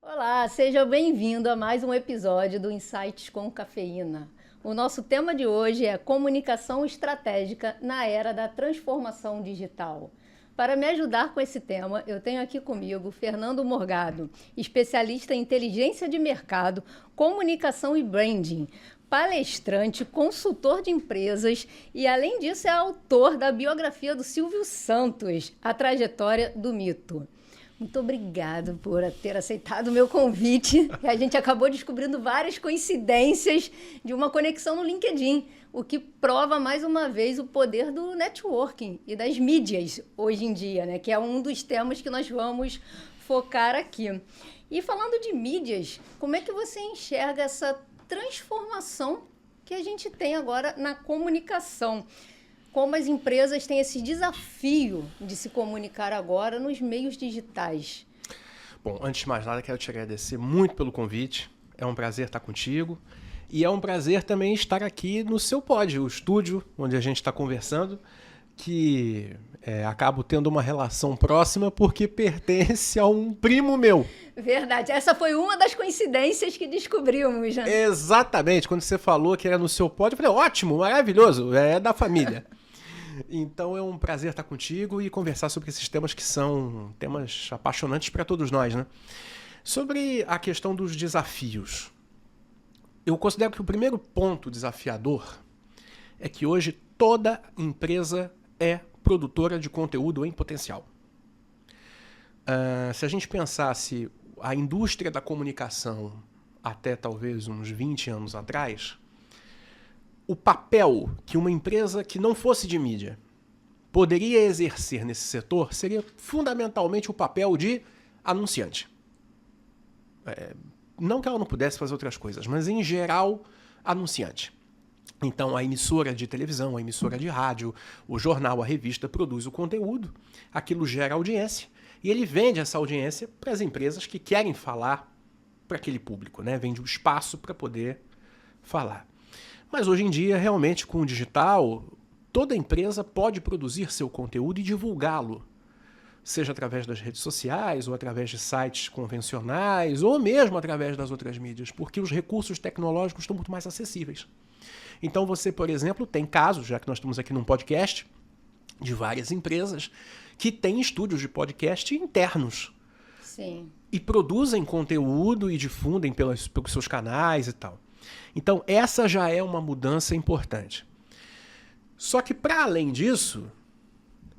Olá, seja bem-vindo a mais um episódio do Insights com Cafeína. O nosso tema de hoje é comunicação estratégica na era da transformação digital. Para me ajudar com esse tema, eu tenho aqui comigo Fernando Morgado, especialista em inteligência de mercado, comunicação e branding, palestrante, consultor de empresas e, além disso, é autor da biografia do Silvio Santos, A Trajetória do Mito. Muito obrigado por ter aceitado o meu convite. A gente acabou descobrindo várias coincidências de uma conexão no LinkedIn, o que prova mais uma vez o poder do networking e das mídias hoje em dia, né? Que é um dos temas que nós vamos focar aqui. E falando de mídias, como é que você enxerga essa transformação que a gente tem agora na comunicação? Como as empresas têm esse desafio de se comunicar agora nos meios digitais? Bom, antes de mais nada, quero te agradecer muito pelo convite. É um prazer estar contigo. E é um prazer também estar aqui no seu pod, o estúdio onde a gente está conversando, que acabo tendo uma relação próxima porque pertence a um primo meu. Verdade. Essa foi uma das coincidências que descobrimos, né? Exatamente. Quando você falou que era no seu pod, eu falei, ótimo, maravilhoso, é da família. Então é um prazer estar contigo e conversar sobre esses temas que são temas apaixonantes para todos nós, né? Sobre a questão dos desafios. Eu considero que o primeiro ponto desafiador é que hoje toda empresa é produtora de conteúdo em potencial. Se a gente pensasse a indústria da comunicação até talvez uns 20 anos atrás, o papel que uma empresa que não fosse de mídia poderia exercer nesse setor seria fundamentalmente o papel de anunciante. Não que ela não pudesse fazer outras coisas, mas em geral, anunciante. Então a emissora de televisão, a emissora de rádio, o jornal, a revista produz o conteúdo, aquilo gera audiência e ele vende essa audiência para as empresas que querem falar para aquele público, né? Vende o espaço para poder falar. Mas hoje em dia, realmente, com o digital, toda empresa pode produzir seu conteúdo e divulgá-lo, seja através das redes sociais, ou através de sites convencionais, ou mesmo através das outras mídias, porque os recursos tecnológicos estão muito mais acessíveis. Então você, por exemplo, tem casos, já que nós estamos aqui num podcast, de várias empresas que têm estúdios de podcast internos. Sim. E produzem conteúdo e difundem pelos seus canais e tal. Então, essa já é uma mudança importante. Só que, para além disso,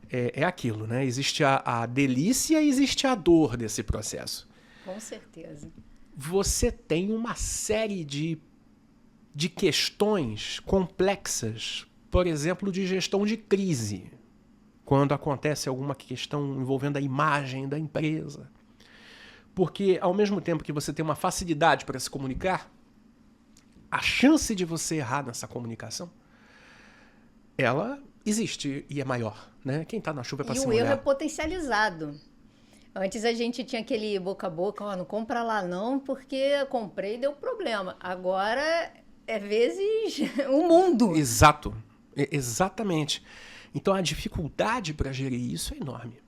é aquilo, né? Existe a delícia e existe a dor desse processo. Com certeza. Você tem uma série de questões complexas, por exemplo, de gestão de crise, quando acontece alguma questão envolvendo a imagem da empresa. Porque, ao mesmo tempo que você tem uma facilidade para se comunicar, a chance de você errar nessa comunicação, ela existe e é maior, né? Quem tá na chuva é pra se molhar. E o erro é potencializado. Antes a gente tinha aquele boca a boca, não compra lá não, porque comprei e deu problema. Agora é vezes o mundo. Exato, exatamente. Então a dificuldade para gerir isso é enorme.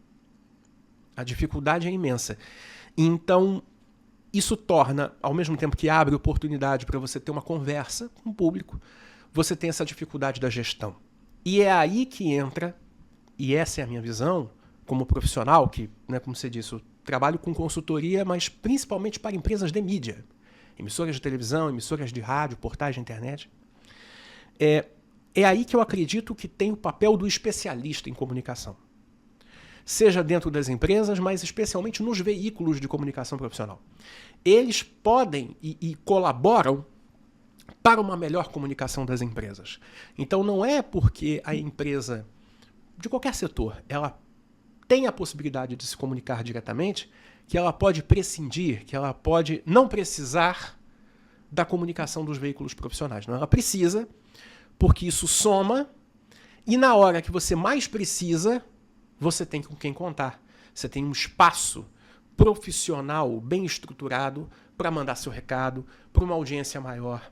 A dificuldade é imensa. Então isso torna, ao mesmo tempo que abre oportunidade para você ter uma conversa com o público, você tem essa dificuldade da gestão. E é aí que entra, e essa é a minha visão, como profissional, que, né, como você disse, eu trabalho com consultoria, mas principalmente para empresas de mídia. Emissoras de televisão, emissoras de rádio, portais de internet. É aí que eu acredito que tem o papel do especialista em comunicação. Seja dentro das empresas, mas especialmente nos veículos de comunicação profissional. Eles podem e colaboram para uma melhor comunicação das empresas. Então não é porque a empresa, de qualquer setor, ela tem a possibilidade de se comunicar diretamente, que ela pode prescindir, que ela pode não precisar da comunicação dos veículos profissionais. Não, ela precisa, porque isso soma, e na hora que você mais precisa, você tem com quem contar. Você tem um espaço profissional bem estruturado para mandar seu recado para uma audiência maior.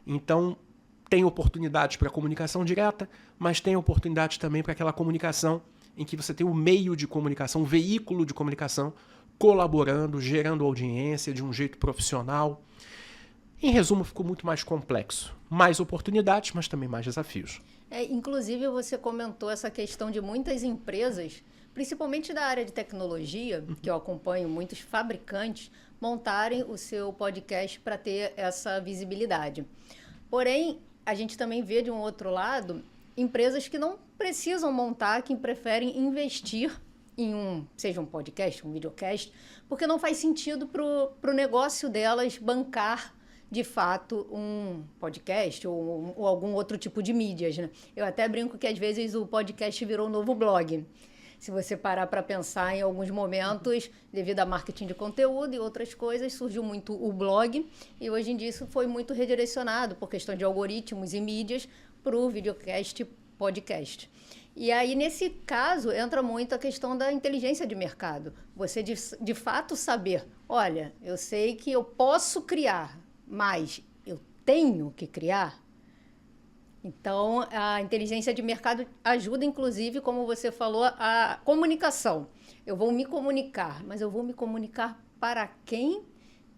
Então, tem oportunidades para comunicação direta, mas tem oportunidades também para aquela comunicação em que você tem o meio de comunicação, o veículo de comunicação colaborando, gerando audiência de um jeito profissional. Em resumo, ficou muito mais complexo. Mais oportunidades, mas também mais desafios. Inclusive, você comentou essa questão de muitas empresas, principalmente da área de tecnologia, que eu acompanho muitos fabricantes, montarem o seu podcast para ter essa visibilidade. Porém, a gente também vê de um outro lado empresas que não precisam montar, que preferem investir em seja um podcast, um videocast, porque não faz sentido para o negócio delas bancar de fato um podcast ou algum outro tipo de mídias, né? Eu até brinco que às vezes o podcast virou um novo blog. Se você parar para pensar, em alguns momentos, devido a marketing de conteúdo e outras coisas, surgiu muito o blog, e hoje em dia isso foi muito redirecionado por questão de algoritmos e mídias para o videocast podcast. E aí, nesse caso, entra muito a questão da inteligência de mercado. Você, de fato, saber, olha, eu sei que eu posso criar, mas eu tenho que criar. Então, a inteligência de mercado ajuda, inclusive, como você falou, a comunicação. Eu vou me comunicar, mas eu vou me comunicar para quem,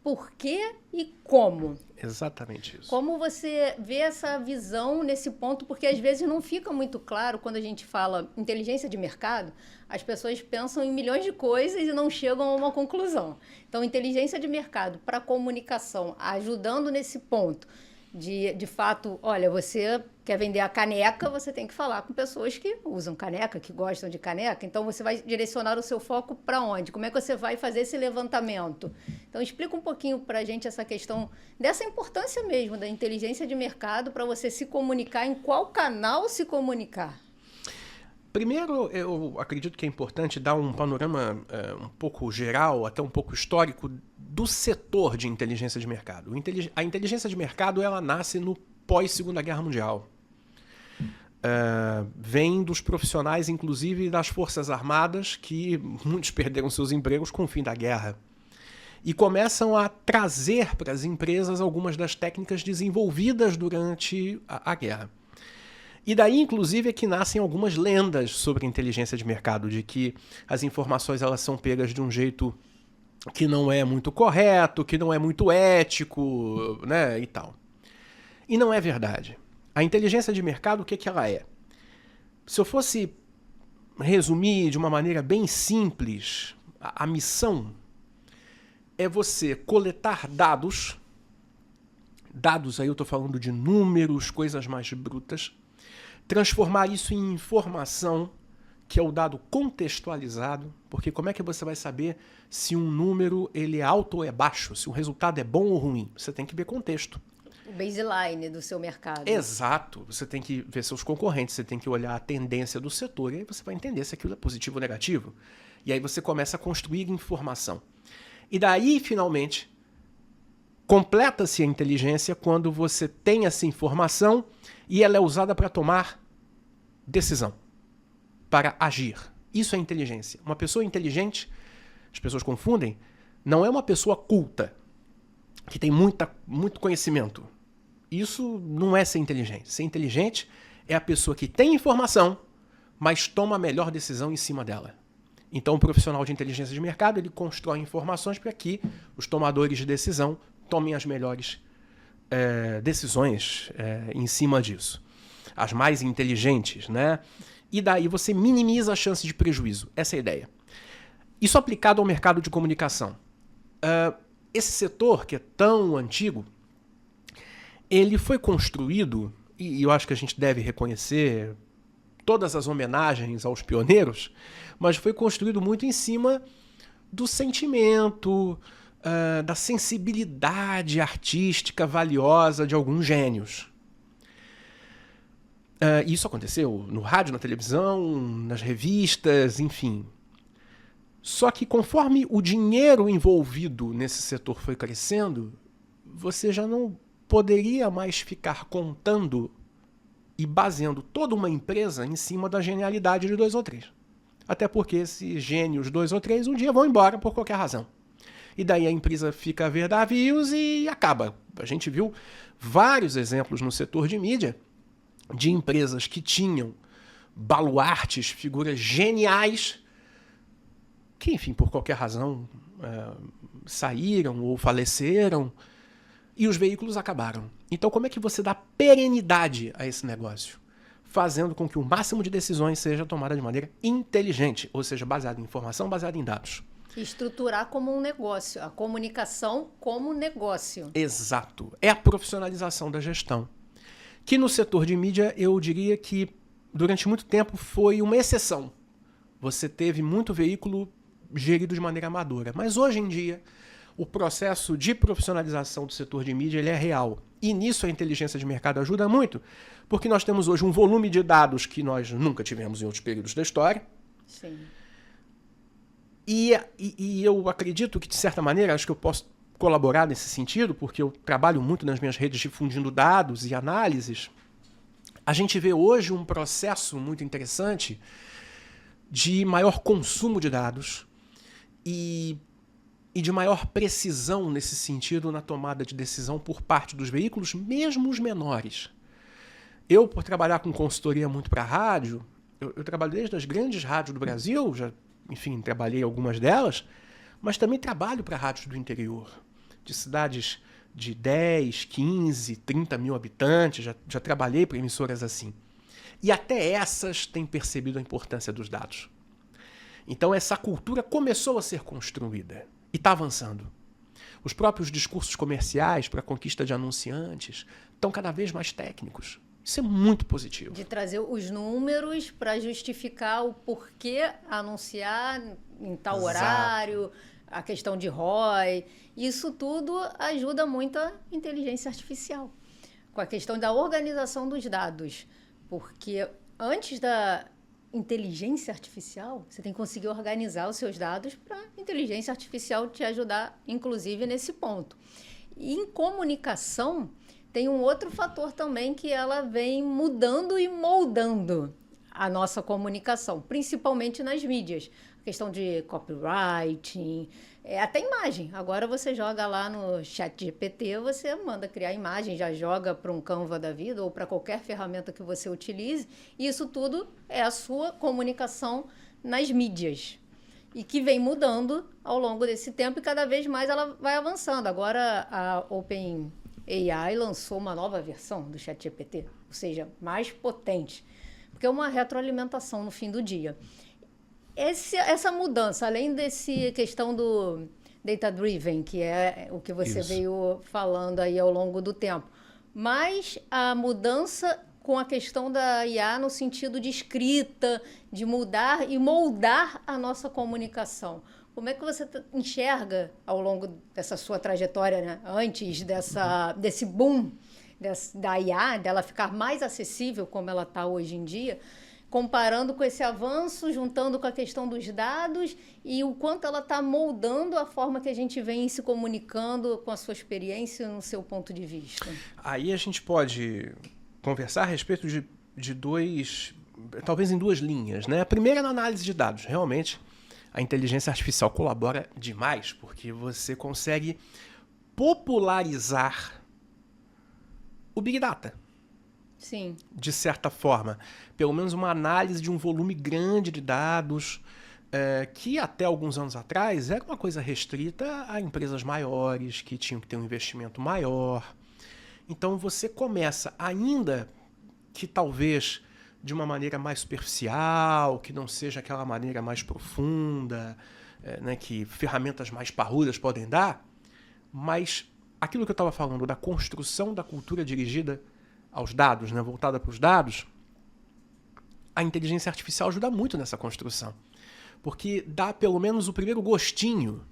por quê e como. Exatamente isso. Como você vê essa visão nesse ponto? Porque às vezes não fica muito claro quando a gente fala inteligência de mercado, as pessoas pensam em milhões de coisas e não chegam a uma conclusão. Então, inteligência de mercado para comunicação, ajudando nesse ponto de fato, olha, você quer vender a caneca, você tem que falar com pessoas que usam caneca, que gostam de caneca. Então, você vai direcionar o seu foco para onde? Como é que você vai fazer esse levantamento? Então, explica um pouquinho para a gente essa questão dessa importância mesmo da inteligência de mercado para você se comunicar, em qual canal se comunicar. Primeiro, eu acredito que é importante dar um panorama um pouco geral, até um pouco histórico, do setor de inteligência de mercado. A inteligência de mercado ela nasce no pós-Segunda Guerra Mundial. Vem dos profissionais, inclusive das Forças Armadas, que muitos perderam seus empregos com o fim da guerra. E começam a trazer para as empresas algumas das técnicas desenvolvidas durante a guerra. E daí, inclusive, é que nascem algumas lendas sobre inteligência de mercado, de que as informações elas são pegas de um jeito que não é muito correto, que não é muito ético, né, e tal. E não é verdade. A inteligência de mercado, o que ela é? Se eu fosse resumir de uma maneira bem simples, a missão é você coletar dados aí eu estou falando de números, coisas mais brutas, transformar isso em informação, que é o dado contextualizado, porque como é que você vai saber se um número ele é alto ou é baixo, se o resultado é bom ou ruim? Você tem que ver contexto. O baseline do seu mercado. Exato. Você tem que ver seus concorrentes, você tem que olhar a tendência do setor, e aí você vai entender se aquilo é positivo ou negativo. E aí você começa a construir informação. E daí, finalmente, completa-se a inteligência quando você tem essa informação e ela é usada para tomar decisão, para agir. Isso é inteligência. Uma pessoa inteligente, as pessoas confundem, não é uma pessoa culta, que tem muito conhecimento. Isso não é ser inteligente. Ser inteligente é a pessoa que tem informação, mas toma a melhor decisão em cima dela. Então, o profissional de inteligência de mercado, ele constrói informações para que os tomadores de decisão tomem as melhores decisões em cima disso. As mais inteligentes, né? E daí você minimiza a chance de prejuízo. Essa é a ideia. Isso aplicado ao mercado de comunicação. Esse setor, que é tão antigo, ele foi construído, e eu acho que a gente deve reconhecer todas as homenagens aos pioneiros, mas foi construído muito em cima do sentimento, da sensibilidade artística valiosa de alguns gênios. Isso aconteceu no rádio, na televisão, nas revistas, enfim. Só que conforme o dinheiro envolvido nesse setor foi crescendo, você já não poderia mais ficar contando e baseando toda uma empresa em cima da genialidade de 2 ou 3. Até porque esses gênios 2 ou 3 um dia vão embora por qualquer razão. E daí a empresa fica a ver navios e acaba. A gente viu vários exemplos no setor de mídia de empresas que tinham baluartes, figuras geniais, que, enfim, por qualquer razão, saíram ou faleceram, e os veículos acabaram. Então, como é que você dá perenidade a esse negócio? Fazendo com que o máximo de decisões seja tomada de maneira inteligente, ou seja, baseada em informação, baseada em dados. Estruturar como um negócio, a comunicação como negócio. Exato. É a profissionalização da gestão. Que no setor de mídia, eu diria que durante muito tempo foi uma exceção. Você teve muito veículo gerido de maneira amadora. Mas hoje em dia, o processo de profissionalização do setor de mídia ele é real. E nisso a inteligência de mercado ajuda muito, porque nós temos hoje um volume de dados que nós nunca tivemos em outros períodos da história. Sim. E eu acredito que, de certa maneira, acho que eu posso colaborar nesse sentido, porque eu trabalho muito nas minhas redes difundindo dados e análises. A gente vê hoje um processo muito interessante de maior consumo de dados e de maior precisão nesse sentido na tomada de decisão por parte dos veículos, mesmo os menores. Eu, por trabalhar com consultoria muito para rádio, eu trabalho desde as grandes rádios do Brasil, já, enfim, trabalhei algumas delas, mas também trabalho para rádios do interior, de cidades de 10, 15, 30 mil habitantes, já trabalhei para emissoras assim. E até essas têm percebido a importância dos dados. Então essa cultura começou a ser construída e está avançando. Os próprios discursos comerciais para a conquista de anunciantes estão cada vez mais técnicos. Isso é muito positivo. De trazer os números para justificar o porquê anunciar em tal Exato. horário, a questão de ROI. Isso tudo ajuda muito a inteligência artificial, com a questão da organização dos dados. Porque antes da inteligência artificial, você tem que conseguir organizar os seus dados para a inteligência artificial te ajudar, inclusive, nesse ponto. E em comunicação, tem um outro fator também que ela vem mudando e moldando a nossa comunicação, principalmente nas mídias. A questão de copywriting, até imagem. Agora você joga lá no ChatGPT, você manda criar imagem, já joga para um Canva da vida ou para qualquer ferramenta que você utilize. E isso tudo é a sua comunicação nas mídias. E que vem mudando ao longo desse tempo e cada vez mais ela vai avançando. Agora a OpenAI lançou uma nova versão do ChatGPT, ou seja, mais potente, porque é uma retroalimentação no fim do dia. Essa mudança, além dessa questão do data-driven, que é o que você veio falando aí ao longo do tempo, mas a mudança com a questão da IA no sentido de escrita, de mudar e moldar a nossa comunicação. Como é que você enxerga ao longo dessa sua trajetória, né? Antes desse boom da IA, dela ficar mais acessível como ela está hoje em dia, comparando com esse avanço, juntando com a questão dos dados e o quanto ela está moldando a forma que a gente vem se comunicando com a sua experiência no seu ponto de vista? Aí a gente pode conversar a respeito de talvez em duas linhas, né? A primeira, na análise de dados. Realmente, a inteligência artificial colabora demais, porque você consegue popularizar o Big Data. Sim. De certa forma. Pelo menos uma análise de um volume grande de dados, que até alguns anos atrás era uma coisa restrita a empresas maiores, que tinham que ter um investimento maior. Então você começa, ainda que talvez de uma maneira mais superficial, que não seja aquela maneira mais profunda, né, que ferramentas mais parrudas podem dar, mas aquilo que eu estava falando da construção da cultura dirigida aos dados, né, voltada para os dados, a inteligência artificial ajuda muito nessa construção, porque dá pelo menos o primeiro gostinho.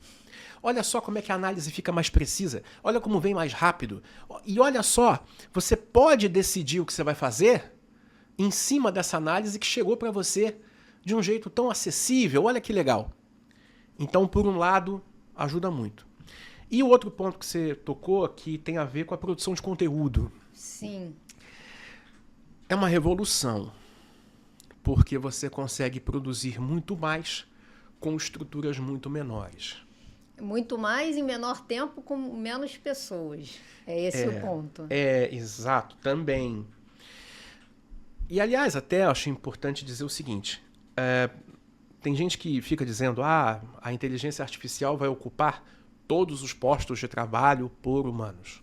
Olha só como é que a análise fica mais precisa, olha como vem mais rápido, e olha só, você pode decidir o que você vai fazer em cima dessa análise que chegou para você de um jeito tão acessível, olha que legal. Então, por um lado, ajuda muito. E o outro ponto que você tocou aqui tem a ver com a produção de conteúdo. Sim. É uma revolução, porque você consegue produzir muito mais com estruturas muito menores. Muito mais em menor tempo com menos pessoas. É esse o ponto. Exato, também. E, aliás, até acho importante dizer o seguinte, tem gente que fica dizendo, a inteligência artificial vai ocupar todos os postos de trabalho por humanos.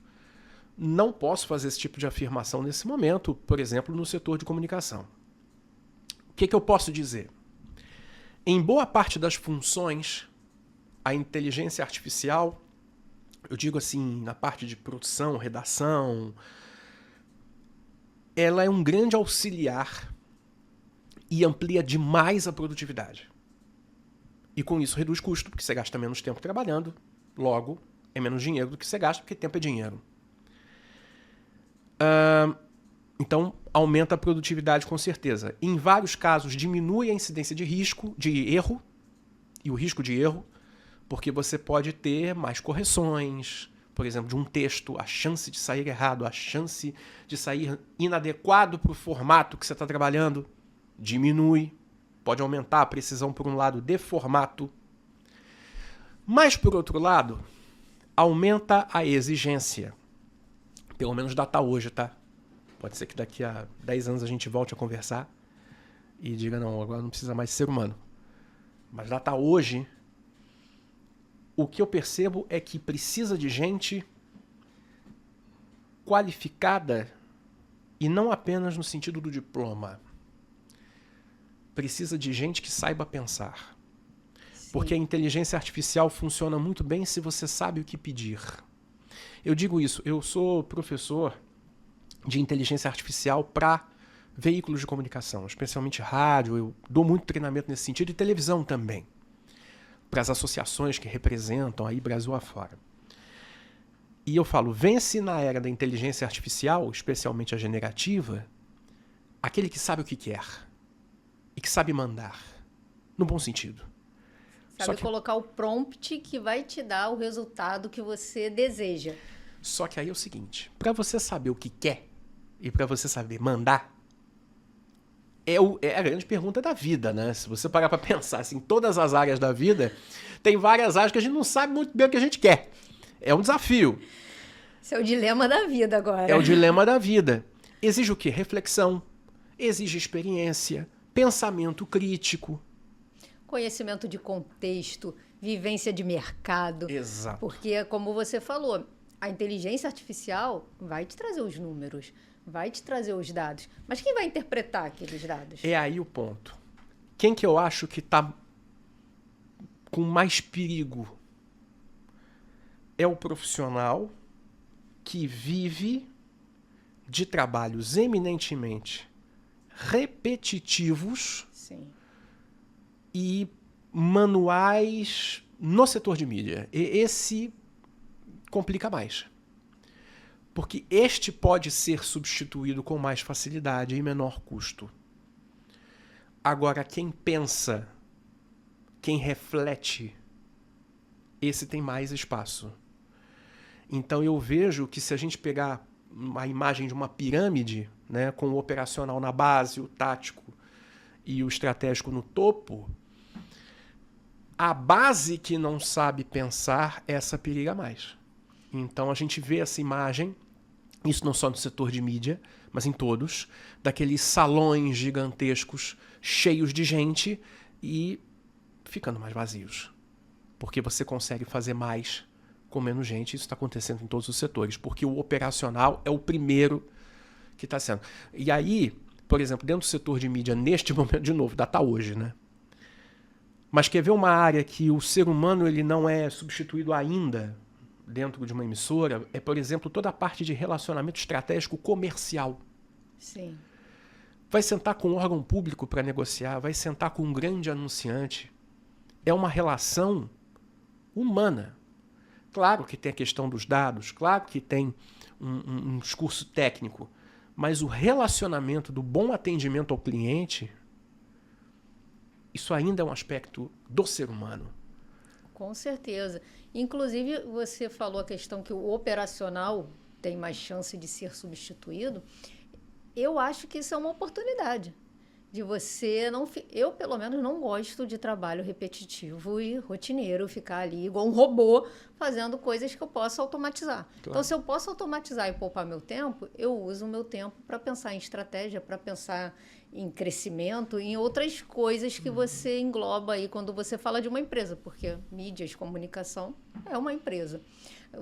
Não posso fazer esse tipo de afirmação nesse momento, por exemplo, no setor de comunicação. O que eu posso dizer? Em boa parte das funções, a inteligência artificial, eu digo assim, na parte de produção, redação, ela é um grande auxiliar e amplia demais a produtividade. E com isso reduz custo, porque você gasta menos tempo trabalhando, logo é menos dinheiro do que você gasta, porque tempo é dinheiro. Então, aumenta a produtividade com certeza. Em vários casos, diminui a incidência de erro, e o risco de erro, porque você pode ter mais correções, por exemplo, de um texto, a chance de sair errado, a chance de sair inadequado para o formato que você está trabalhando, diminui. Pode aumentar a precisão, por um lado, de formato. Mas, por outro lado, aumenta a exigência. Pelo menos data hoje, tá? Pode ser que daqui a 10 anos a gente volte a conversar e diga, não, agora não precisa mais ser humano. Mas data hoje, o que eu percebo é que precisa de gente qualificada e não apenas no sentido do diploma. Precisa de gente que saiba pensar. Sim. Porque a inteligência artificial funciona muito bem se você sabe o que pedir. Eu digo isso, eu sou professor de inteligência artificial para veículos de comunicação, especialmente rádio, eu dou muito treinamento nesse sentido e televisão também, para as associações que representam aí Brasil afora. E eu falo, vence na era da inteligência artificial, especialmente a generativa, aquele que sabe o que quer e que sabe mandar, no bom sentido. Sabe colocar o prompt que vai te dar o resultado que você deseja. Só que aí é o seguinte, para você saber o que quer e para você saber mandar, é a grande pergunta da vida, né? Se você parar para pensar assim, todas as áreas da vida, tem várias áreas que a gente não sabe muito bem o que a gente quer. É um desafio. Esse é o dilema da vida agora. É o dilema da vida. Exige o quê? Reflexão, exige experiência, pensamento crítico. Conhecimento de contexto, vivência de mercado. Exato. Porque, como você falou, a inteligência artificial vai te trazer os números, vai te trazer os dados. Mas quem vai interpretar aqueles dados? É aí o ponto. Quem que eu acho que está com mais perigo é o profissional que vive de trabalhos eminentemente repetitivos. Sim. E manuais no setor de mídia. E esse complica mais. Porque este pode ser substituído com mais facilidade e menor custo. Agora, quem pensa, quem reflete, esse tem mais espaço. Então eu vejo que se a gente pegar a imagem de uma pirâmide, né, com o operacional na base, o tático e o estratégico no topo, a base que não sabe pensar, essa periga mais. Então a gente vê essa imagem, isso não só no setor de mídia, mas em todos, daqueles salões gigantescos, cheios de gente e ficando mais vazios. Porque você consegue fazer mais com menos gente, isso está acontecendo em todos os setores, porque o operacional é o primeiro que está sendo. E aí, por exemplo, dentro do setor de mídia, neste momento, de novo, data hoje, né? Mas quer ver uma área que o ser humano ele não é substituído ainda dentro de uma emissora? É, por exemplo, toda a parte de relacionamento estratégico comercial. Sim. Vai sentar com um órgão público para negociar, vai sentar com um grande anunciante. É uma relação humana. Claro que tem a questão dos dados, claro que tem um discurso técnico, mas o relacionamento do bom atendimento ao cliente, isso ainda é um aspecto do ser humano. Com certeza. Inclusive, você falou a questão que o operacional tem mais chance de ser substituído. Eu acho que isso é uma oportunidade de você não... Eu, pelo menos, não gosto de trabalho repetitivo e rotineiro, ficar ali igual um robô fazendo coisas que eu posso automatizar. Claro. Então, se eu posso automatizar e poupar meu tempo, eu uso o meu tempo para pensar em estratégia, para pensar em crescimento em outras coisas que você engloba aí quando você fala de uma empresa, porque mídias, comunicação é uma empresa.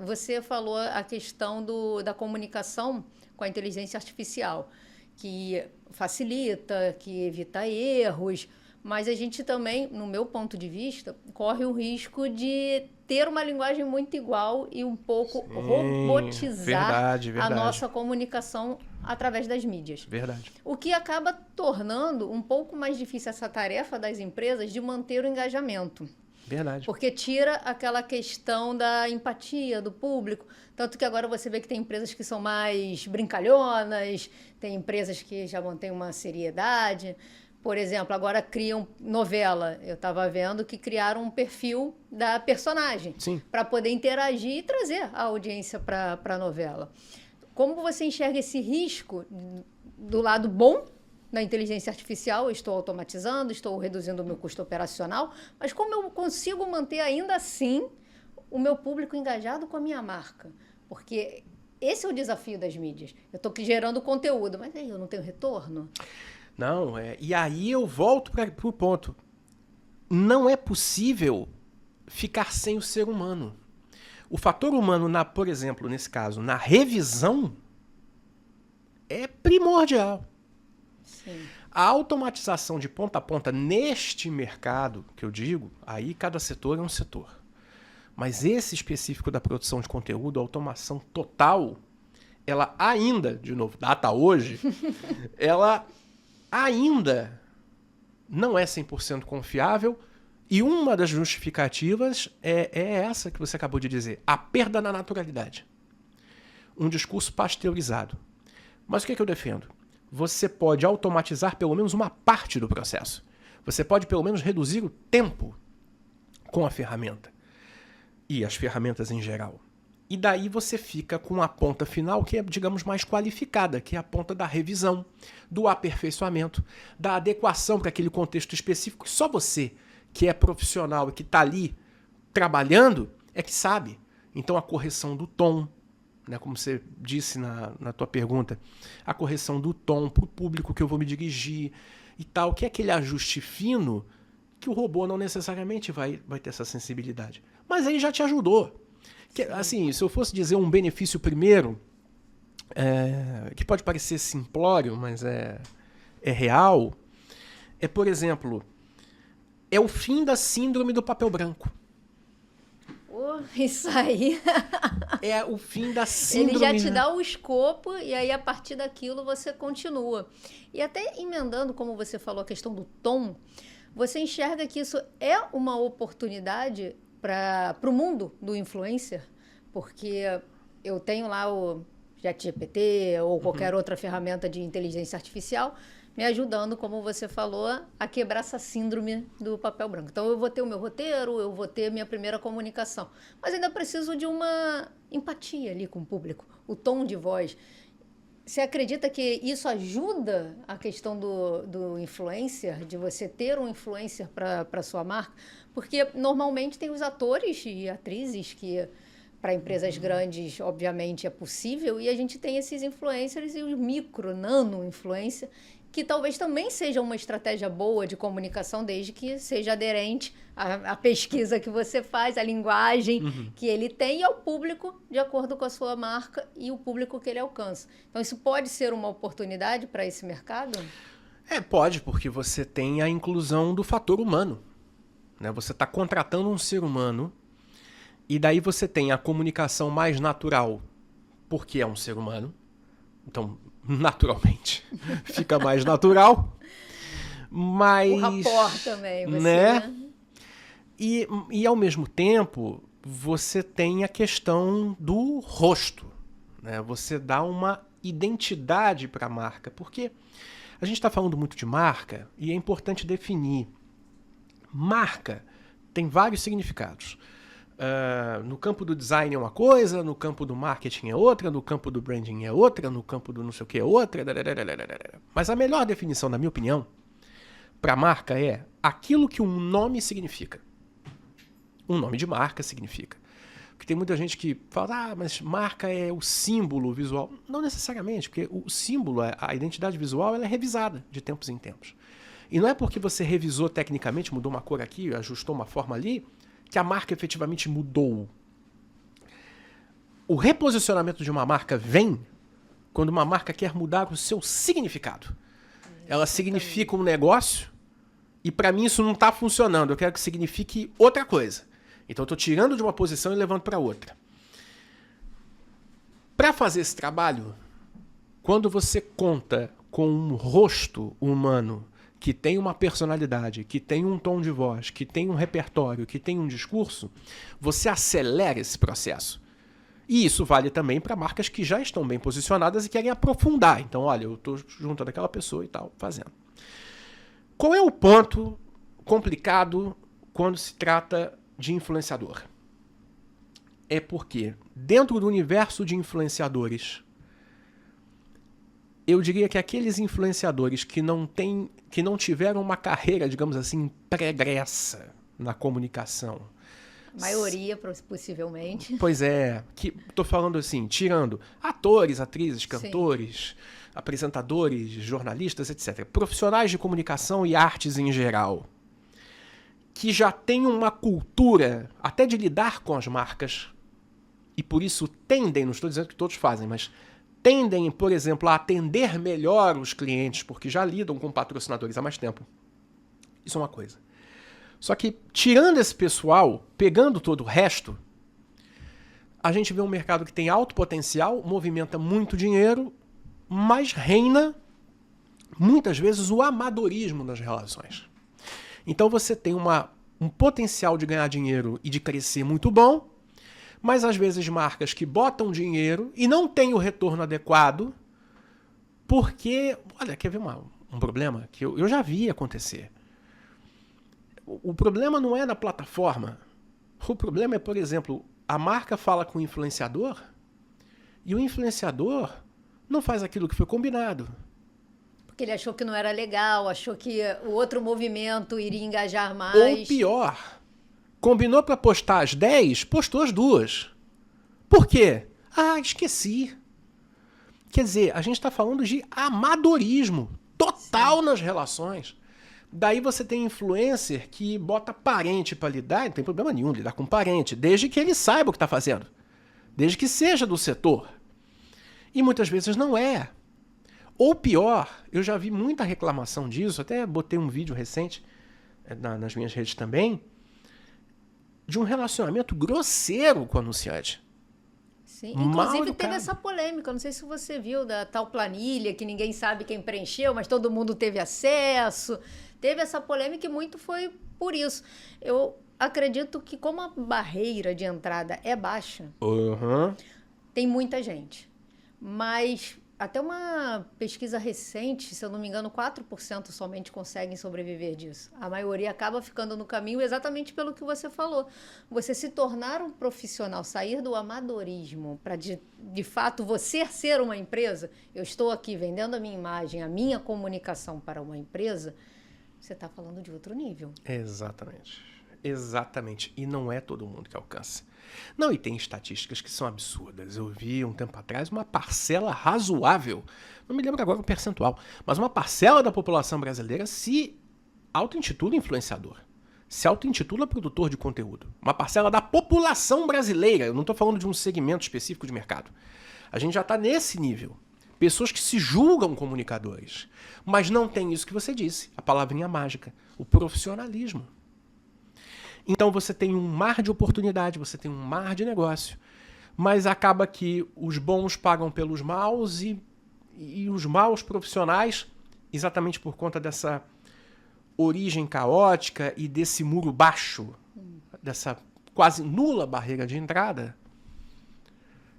Você falou a questão da comunicação com a inteligência artificial, que facilita, que evita erros, mas a gente também, no meu ponto de vista, corre o risco de ter uma linguagem muito igual e um pouco robotizar a nossa comunicação através das mídias. Verdade. O que acaba tornando um pouco mais difícil essa tarefa das empresas de manter o engajamento. Verdade. Porque tira aquela questão da empatia do público. Tanto que agora você vê que tem empresas que são mais brincalhonas, tem empresas que já mantêm uma seriedade. Por exemplo, agora criam novela. Eu estava vendo que criaram um perfil da personagem para poder interagir e trazer a audiência para a novela. Como você enxerga esse risco do lado bom da inteligência artificial? Eu estou automatizando, estou reduzindo o meu custo operacional, mas como eu consigo manter ainda assim o meu público engajado com a minha marca? Porque esse é o desafio das mídias. Eu estou gerando conteúdo, mas aí eu não tenho retorno? Não, e aí eu volto para o ponto. Não é possível ficar sem o ser humano. O fator humano, por exemplo, nesse caso, na revisão, é primordial. Sim. A automatização de ponta a ponta neste mercado, que eu digo, aí cada setor é um setor. Mas esse específico da produção de conteúdo, a automação total, ela ainda, de novo, data hoje, ela ainda não é 100% confiável, e uma das justificativas é essa que você acabou de dizer, a perda na naturalidade. Um discurso pasteurizado. Mas o que eu defendo? Você pode automatizar pelo menos uma parte do processo. Você pode pelo menos reduzir o tempo com a ferramenta. E as ferramentas em geral. E daí você fica com a ponta final que é, digamos, mais qualificada, que é a ponta da revisão, do aperfeiçoamento, da adequação para aquele contexto específico. Só você, que é profissional e que está ali trabalhando, é que sabe. Então a correção do tom, né, como você disse na tua pergunta, a correção do tom para o público que eu vou me dirigir e tal, que é aquele ajuste fino que o robô não necessariamente vai ter essa sensibilidade. Mas aí já te ajudou. Assim, se eu fosse dizer um benefício primeiro, que pode parecer simplório, mas é real, por exemplo, é o fim da síndrome do papel branco. Isso aí. É o fim da síndrome. Ele já te dá o escopo e aí a partir daquilo você continua. E até emendando, como você falou, a questão do tom, você enxerga que isso é uma oportunidade para o mundo do influencer? Porque eu tenho lá o ChatGPT ou qualquer outra ferramenta de inteligência artificial me ajudando, como você falou, a quebrar essa síndrome do papel branco. Então, eu vou ter o meu roteiro, eu vou ter minha primeira comunicação. Mas ainda preciso de uma empatia ali com o público, o tom de voz. Você acredita que isso ajuda a questão do influencer, de você ter um influencer para a sua marca? Porque, normalmente, tem os atores e atrizes que, para empresas grandes, obviamente, é possível, e a gente tem esses influencers e os micro, nano influencers, que talvez também seja uma estratégia boa de comunicação, desde que seja aderente à pesquisa que você faz, à linguagem que ele tem e ao público, de acordo com a sua marca e o público que ele alcança. Então, isso pode ser uma oportunidade para esse mercado? Pode, porque você tem a inclusão do fator humano, né? Você está contratando um ser humano e daí você tem a comunicação mais natural, porque é um ser humano. Então, naturalmente, fica mais natural. Mas, o rapport também, você, né? E ao mesmo tempo, você tem a questão do rosto, né? Você dá uma identidade para a marca, porque a gente está falando muito de marca e é importante definir. Marca tem vários significados. No campo do design é uma coisa, no campo do marketing é outra, no campo do branding é outra, no campo do não sei o que é outra. Mas a melhor definição, na minha opinião, para marca é aquilo que um nome significa. Um nome de marca significa. O Porque tem muita gente que fala, mas marca é o símbolo visual. Não necessariamente, porque o símbolo, a identidade visual, ela é revisada de tempos em tempos. E não é porque você revisou tecnicamente, mudou uma cor aqui, ajustou uma forma ali, que a marca efetivamente mudou. O reposicionamento de uma marca vem quando uma marca quer mudar o seu significado. Ela significa um negócio e para mim isso não está funcionando. Eu quero que signifique outra coisa. Então eu estou tirando de uma posição e levando para outra. Para fazer esse trabalho, quando você conta com um rosto humano que tem uma personalidade, que tem um tom de voz, que tem um repertório, que tem um discurso, você acelera esse processo. E isso vale também para marcas que já estão bem posicionadas e querem aprofundar. Então, olha, eu estou juntando aquela pessoa e tal, fazendo. Qual é o ponto complicado quando se trata de influenciador? É porque, dentro do universo de influenciadores, eu diria que aqueles influenciadores que não tiveram uma carreira, digamos assim, pregressa na comunicação. Maioria, possivelmente. Pois é, que tô falando assim, tirando atores, atrizes, cantores, sim, apresentadores, jornalistas, etc. Profissionais de comunicação e artes em geral, que já têm uma cultura até de lidar com as marcas, e por isso tendem, não estou dizendo que todos fazem, mas tendem, por exemplo, a atender melhor os clientes, porque já lidam com patrocinadores há mais tempo. Isso é uma coisa. Só que, tirando esse pessoal, pegando todo o resto, a gente vê um mercado que tem alto potencial, movimenta muito dinheiro, mas reina, muitas vezes, o amadorismo nas relações. Então você tem um potencial de ganhar dinheiro e de crescer muito bom, mas às vezes marcas que botam dinheiro e não têm o retorno adequado, porque, olha, quer ver um problema que eu já vi acontecer. O problema não é na plataforma. O problema é, por exemplo, a marca fala com o influenciador e o influenciador não faz aquilo que foi combinado. Porque ele achou que não era legal, achou que o outro movimento iria engajar mais. Ou pior, combinou para postar às 10, postou às 2. Por quê? Ah, esqueci. Quer dizer, a gente está falando de amadorismo total, sim, nas relações. Daí você tem influencer que bota parente para lidar, não tem problema nenhum lidar com parente, desde que ele saiba o que está fazendo. Desde que seja do setor. E muitas vezes não é. Ou pior, eu já vi muita reclamação disso, até botei um vídeo recente nas minhas redes também, de um relacionamento grosseiro com o anunciante. Sim, inclusive teve essa polêmica, não sei se você viu, da tal planilha que ninguém sabe quem preencheu, mas todo mundo teve acesso. Teve essa polêmica e muito foi por isso. Eu acredito que como a barreira de entrada é baixa, tem muita gente. Mas até uma pesquisa recente, se eu não me engano, 4% somente conseguem sobreviver disso. A maioria acaba ficando no caminho exatamente pelo que você falou. Você se tornar um profissional, sair do amadorismo para, de fato, você ser uma empresa. Eu estou aqui vendendo a minha imagem, a minha comunicação para uma empresa. Você está falando de outro nível. Exatamente. Exatamente. E não é todo mundo que alcança. Não, e tem estatísticas que são absurdas. Eu vi um tempo atrás uma parcela razoável, não me lembro agora o percentual, mas uma parcela da população brasileira se auto-intitula influenciador, se auto-intitula produtor de conteúdo. Uma parcela da população brasileira, eu não estou falando de um segmento específico de mercado. A gente já está nesse nível. Pessoas que se julgam comunicadores, mas não tem isso que você disse, a palavrinha mágica, o profissionalismo. Então você tem um mar de oportunidade, você tem um mar de negócio, mas acaba que os bons pagam pelos maus e os maus profissionais, exatamente por conta dessa origem caótica e desse muro baixo, dessa quase nula barreira de entrada,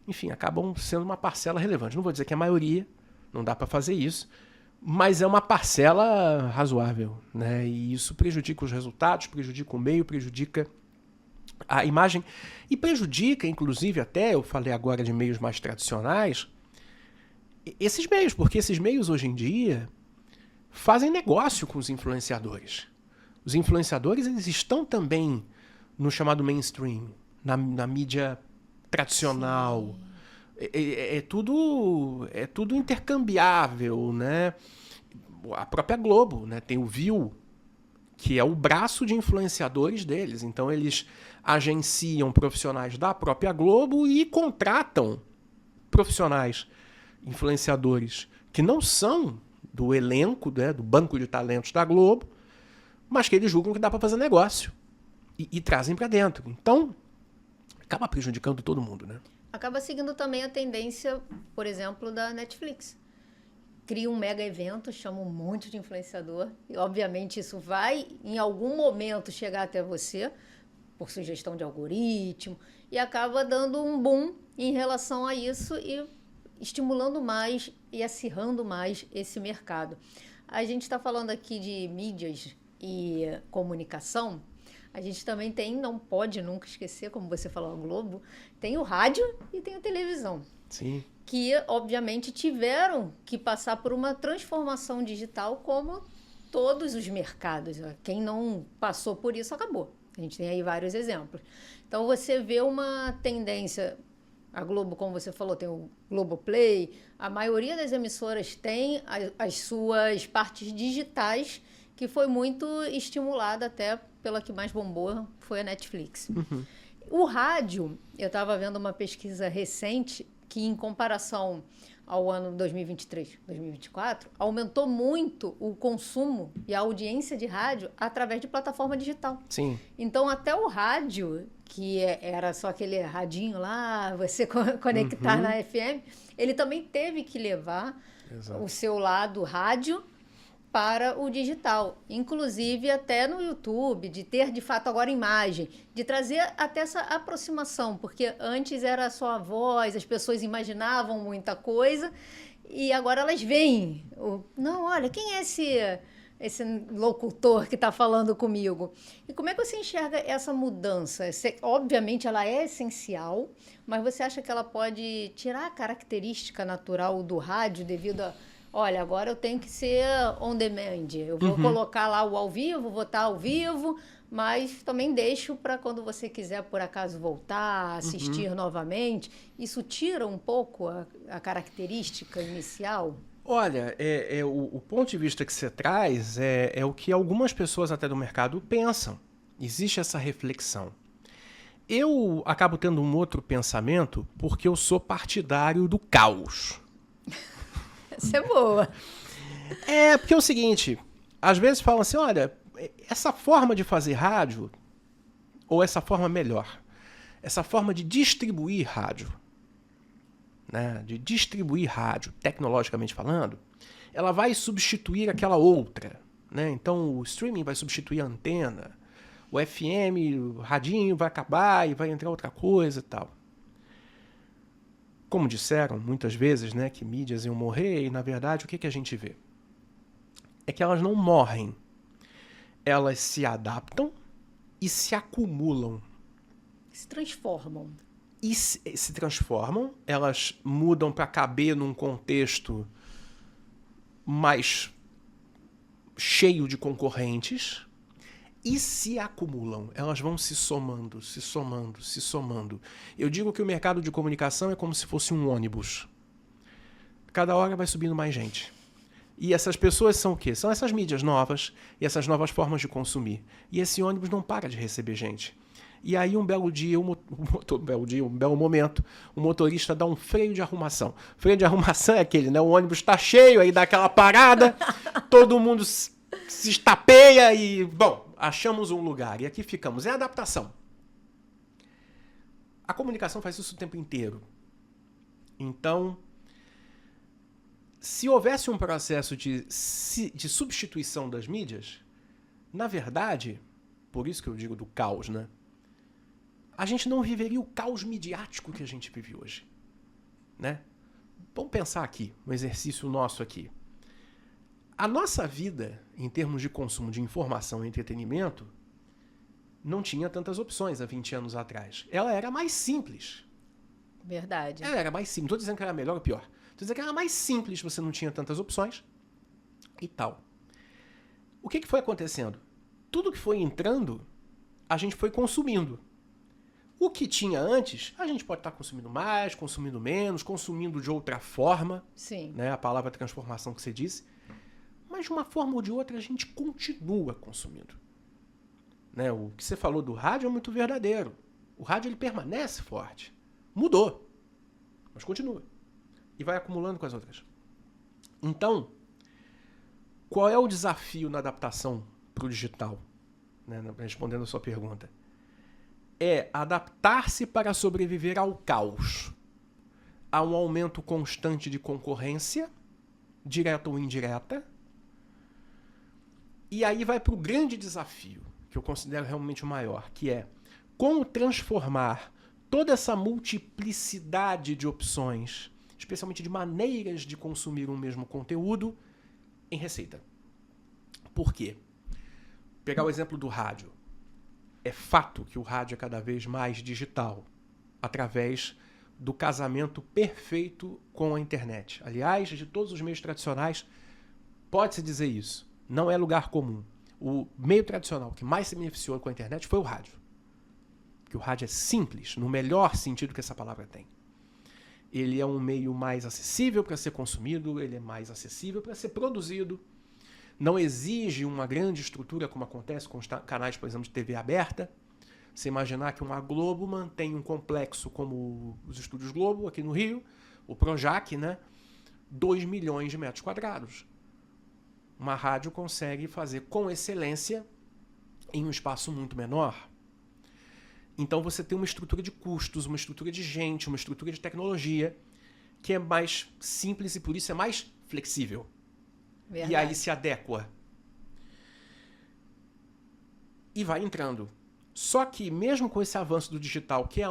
enfim, acabam sendo uma parcela relevante. Não vou dizer que é a maioria, não dá para fazer isso, mas é uma parcela razoável, né? E isso prejudica os resultados, prejudica o meio, prejudica a imagem e prejudica, inclusive, até, eu falei agora de meios mais tradicionais, esses meios, porque esses meios hoje em dia fazem negócio com os influenciadores. Os influenciadores, eles estão também no chamado mainstream, na mídia tradicional. É tudo intercambiável, né? A própria Globo, né? Tem o Viu, que é o braço de influenciadores deles. Então eles agenciam profissionais da própria Globo e contratam profissionais, influenciadores, que não são do elenco, né, do banco de talentos da Globo, mas que eles julgam que dá para fazer negócio. E trazem para dentro. Então, acaba prejudicando todo mundo, né? Acaba seguindo também a tendência, por exemplo, da Netflix. Cria um mega evento, chama um monte de influenciador. E, obviamente, isso vai, em algum momento, chegar até você, por sugestão de algoritmo, e acaba dando um boom em relação a isso e estimulando mais e acirrando mais esse mercado. A gente está falando aqui de mídias e comunicação. A gente também tem, não pode nunca esquecer, como você falou, a Globo, tem o rádio e tem a televisão. Sim. Que, obviamente, tiveram que passar por uma transformação digital como todos os mercados. Quem não passou por isso, acabou. A gente tem aí vários exemplos. Então, você vê uma tendência. A Globo, como você falou, tem o Globoplay. A maioria das emissoras tem as suas partes digitais, que foi muito estimulada até pela que mais bombou, foi a Netflix. Uhum. O rádio, eu estava vendo uma pesquisa recente que, em comparação ao ano 2023, 2024, aumentou muito o consumo e a audiência de rádio através de plataforma digital. Sim. Então, até o rádio, que era só aquele radinho lá, você conectar na FM, ele também teve que levar o seu lado rádio para o digital, inclusive até no YouTube, de ter de fato agora imagem, de trazer até essa aproximação, porque antes era só a voz, as pessoas imaginavam muita coisa e agora elas veem. Não, olha, quem é esse locutor que está falando comigo? E como é que você enxerga essa mudança? Obviamente ela é essencial, mas você acha que ela pode tirar a característica natural do rádio devido a olha, agora eu tenho que ser on demand. Eu vou colocar lá o ao vivo, vou estar ao vivo, mas também deixo para quando você quiser, por acaso, voltar, assistir novamente. Isso tira um pouco a característica inicial? Olha, o ponto de vista que você traz é o que algumas pessoas até do mercado pensam. Existe essa reflexão. Eu acabo tendo um outro pensamento porque eu sou partidário do caos. Essa é boa. Porque é o seguinte, às vezes falam assim, olha, essa forma de fazer rádio, ou essa forma melhor, essa forma de distribuir rádio, né, tecnologicamente falando, ela vai substituir aquela outra, né? Então o streaming vai substituir a antena, o FM, o radinho vai acabar e vai entrar outra coisa e tal. Como disseram muitas vezes, né, que mídias iam morrer, e na verdade o que a gente vê? É que elas não morrem. Elas se adaptam e se acumulam. Se transformam. E se transformam, elas mudam para caber num contexto mais cheio de concorrentes e se acumulam. Elas vão se somando, se somando, se somando. Eu digo que o mercado de comunicação é como se fosse um ônibus. Cada hora vai subindo mais gente. E essas pessoas são o quê? São essas mídias novas e essas novas formas de consumir. E esse ônibus não para de receber gente. E aí um belo dia, um belo momento, o motorista dá um freio de arrumação. Freio de arrumação é aquele, né? O ônibus está cheio, aí dá aquela parada, todo mundo se estapeia e, bom, achamos um lugar. E aqui ficamos. É adaptação. A comunicação faz isso o tempo inteiro. Então, se houvesse um processo de substituição das mídias, na verdade, por isso que eu digo do caos, né? A gente não viveria o caos midiático que a gente vive hoje, né? Vamos pensar aqui, um exercício nosso aqui. A nossa vida, em termos de consumo de informação e entretenimento, não tinha tantas opções há 20 anos atrás. Ela era mais simples. Verdade. Ela era mais simples. Não estou dizendo que era melhor ou pior. Estou dizendo que era mais simples, você não tinha tantas opções e tal. O que foi acontecendo? Tudo que foi entrando, a gente foi consumindo. O que tinha antes, a gente pode estar consumindo mais, consumindo menos, consumindo de outra forma. Sim. Né? A palavra transformação que você disse. Mas de uma forma ou de outra a gente continua consumindo. Né? O que você falou do rádio é muito verdadeiro. O rádio ele permanece forte. Mudou, mas continua. E vai acumulando com as outras. Então, qual é o desafio na adaptação para o digital? Né? Respondendo a sua pergunta. É adaptar-se para sobreviver ao caos. A um aumento constante de concorrência, direta ou indireta. E aí vai para o grande desafio, que eu considero realmente o maior, que é como transformar toda essa multiplicidade de opções, especialmente de maneiras de consumir um mesmo conteúdo, em receita. Por quê? Pegar o exemplo do rádio. É fato que o rádio é cada vez mais digital, através do casamento perfeito com a internet. Aliás, de todos os meios tradicionais, pode-se dizer isso. Não é lugar comum. O meio tradicional que mais se beneficiou com a internet foi o rádio. Porque o rádio é simples, no melhor sentido que essa palavra tem. Ele é um meio mais acessível para ser consumido, ele é mais acessível para ser produzido. Não exige uma grande estrutura como acontece com os canais, por exemplo, de TV aberta. Você imaginar que uma Globo mantém um complexo como os Estúdios Globo, aqui no Rio, o Projac, né? 2 milhões de metros quadrados. Uma rádio consegue fazer com excelência em um espaço muito menor. Então você tem uma estrutura de custos, uma estrutura de gente, uma estrutura de tecnologia que é mais simples e por isso é mais flexível. Verdade. E aí se adequa. E vai entrando. Só que mesmo com esse avanço do digital, que é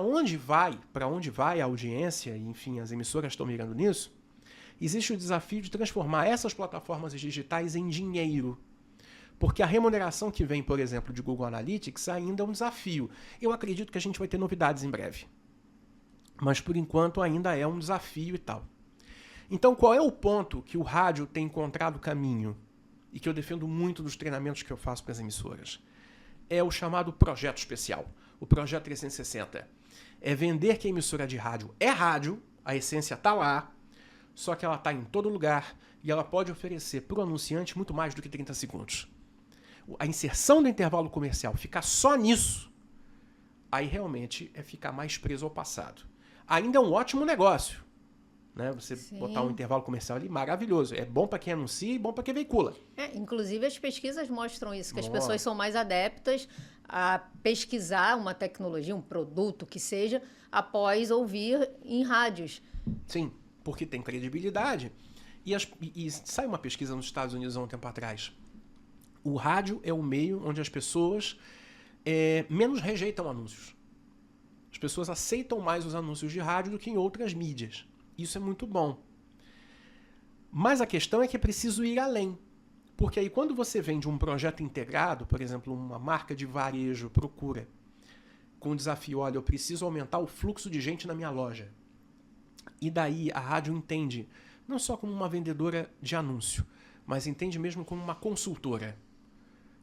para onde vai a audiência, e enfim, as emissoras estão mirando nisso, existe o desafio de transformar essas plataformas digitais em dinheiro. Porque a remuneração que vem, por exemplo, de Google Analytics ainda é um desafio. Eu acredito que a gente vai ter novidades em breve. Mas, por enquanto, ainda é um desafio e tal. Então, qual é o ponto que o rádio tem encontrado caminho? E que eu defendo muito nos treinamentos que eu faço para as emissoras? É o chamado projeto especial. O projeto 360. É vender que a emissora de rádio é rádio, a essência está lá, só que ela está em todo lugar e ela pode oferecer para o anunciante muito mais do que 30 segundos. A inserção do intervalo comercial, ficar só nisso, aí realmente é ficar mais preso ao passado. Ainda é um ótimo negócio, né? Você Sim. botar um intervalo comercial ali, maravilhoso. É bom para quem anuncia e bom para quem veicula. Inclusive as pesquisas mostram isso, que as pessoas são mais adeptas a pesquisar uma tecnologia, um produto que seja, após ouvir em rádios. Sim, porque tem credibilidade. E sai uma pesquisa nos Estados Unidos há um tempo atrás. O rádio é o meio onde as pessoas menos rejeitam anúncios. As pessoas aceitam mais os anúncios de rádio do que em outras mídias. Isso é muito bom. Mas a questão é que é preciso ir além. Porque aí quando você vende um projeto integrado, por exemplo, uma marca de varejo procura com o desafio, olha, eu preciso aumentar o fluxo de gente na minha loja. E daí a rádio entende não só como uma vendedora de anúncio, mas entende mesmo como uma consultora.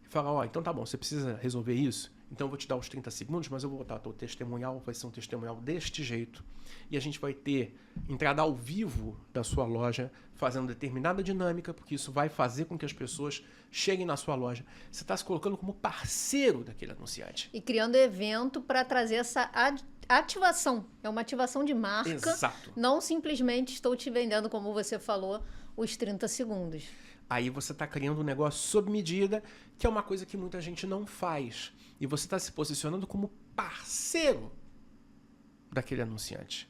Fala, então tá bom, você precisa resolver isso? Então eu vou te dar os 30 segundos, mas eu vou botar o testemunhal, vai ser um testemunhal deste jeito. E a gente vai ter entrada ao vivo da sua loja, fazendo determinada dinâmica, porque isso vai fazer com que as pessoas cheguem na sua loja. Você está se colocando como parceiro daquele anunciante. E criando evento para trazer essa ativação. É uma ativação de marca. Exato. Não simplesmente estou te vendendo, como você falou, os 30 segundos. Aí você está criando um negócio sob medida, que é uma coisa que muita gente não faz. E você está se posicionando como parceiro daquele anunciante.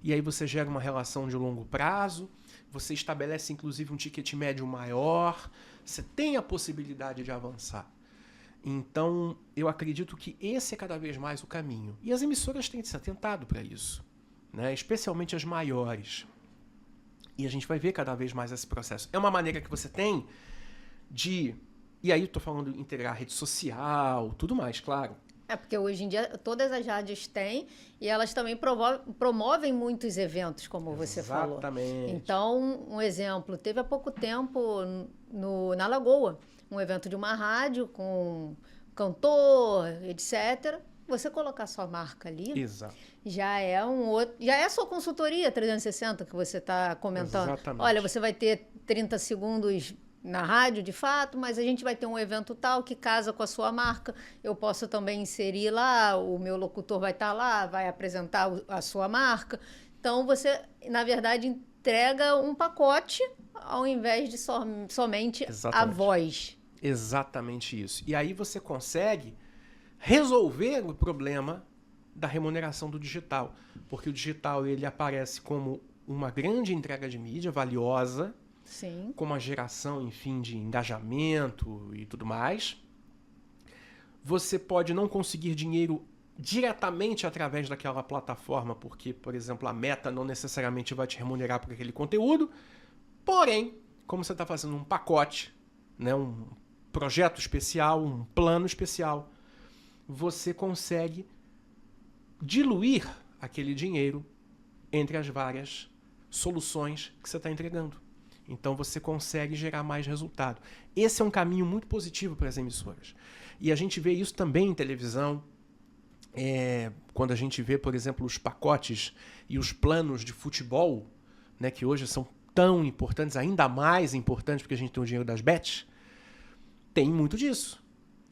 E aí você gera uma relação de longo prazo, você estabelece inclusive um ticket médio maior, você tem a possibilidade de avançar. Então, eu acredito que esse é cada vez mais o caminho. E as emissoras têm se atentado para isso, né? Especialmente as maiores. E a gente vai ver cada vez mais esse processo. É uma maneira que você tem de... E aí estou falando de integrar rede social, tudo mais, claro. Porque hoje em dia todas as rádios têm e elas também promovem muitos eventos, como você falou. Exatamente. Então, um exemplo, teve há pouco tempo na Lagoa, um evento de uma rádio com cantor, etc. você colocar sua marca ali, Exato. já é já é a sua consultoria 360 que você está comentando. Exatamente. Olha, você vai ter 30 segundos na rádio, de fato, mas a gente vai ter um evento tal que casa com a sua marca. Eu posso também inserir lá, o meu locutor vai estar lá, vai apresentar a sua marca. Então, você, na verdade, entrega um pacote ao invés de somente a voz. Exatamente isso. E aí você consegue resolver o problema da remuneração do digital. Porque o digital ele aparece como uma grande entrega de mídia valiosa, Sim. com uma geração, enfim, de engajamento e tudo mais. Você pode não conseguir dinheiro diretamente através daquela plataforma, porque, por exemplo, a Meta não necessariamente vai te remunerar por aquele conteúdo. Porém, como você está fazendo um pacote, né, um projeto especial, um plano especial, você consegue diluir aquele dinheiro entre as várias soluções que você está entregando. Então você consegue gerar mais resultado. Esse é um caminho muito positivo para as emissoras. E a gente vê isso também em televisão. Quando a gente vê, por exemplo, os pacotes e os planos de futebol, né, que hoje são tão importantes, ainda mais importantes porque a gente tem o dinheiro das bets, tem muito disso.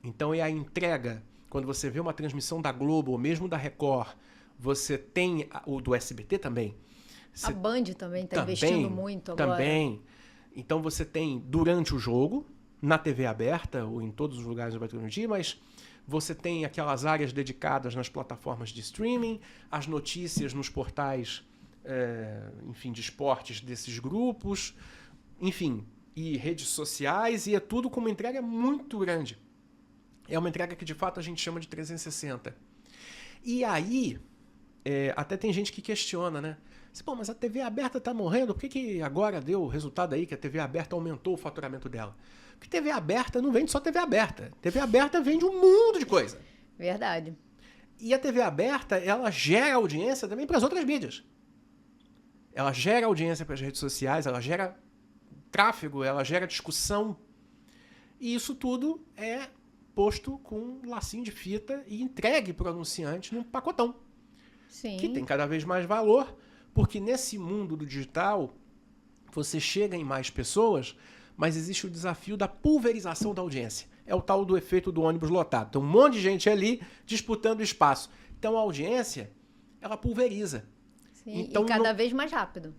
Então é a entrega. Quando você vê uma transmissão da Globo ou mesmo da Record, você tem o do SBT também. A Band também está investindo muito agora. Também. Então você tem durante o jogo, na TV aberta ou em todos os lugares onde vai transmitir, mas você tem aquelas áreas dedicadas nas plataformas de streaming, as notícias nos portais, enfim, de esportes desses grupos, enfim, e redes sociais, e é tudo com uma entrega muito grande. É uma entrega que de fato a gente chama de 360. E aí, até tem gente que questiona, né? Pô, mas a TV aberta tá morrendo, por que agora deu o resultado aí que a TV aberta aumentou o faturamento dela? Porque TV aberta não vende só TV aberta. TV aberta vende um mundo de coisa. Verdade. E a TV aberta, ela gera audiência também para as outras mídias. Ela gera audiência para as redes sociais, ela gera tráfego, ela gera discussão. E isso tudo é posto com um lacinho de fita e entregue para o anunciante num pacotão. Sim. Que tem cada vez mais valor. Porque nesse mundo do digital, você chega em mais pessoas, mas existe o desafio da pulverização da audiência. É o tal do efeito do ônibus lotado. Tem um monte de gente ali disputando espaço. Então a audiência, ela pulveriza. Sim, então, e cada vez mais rápido.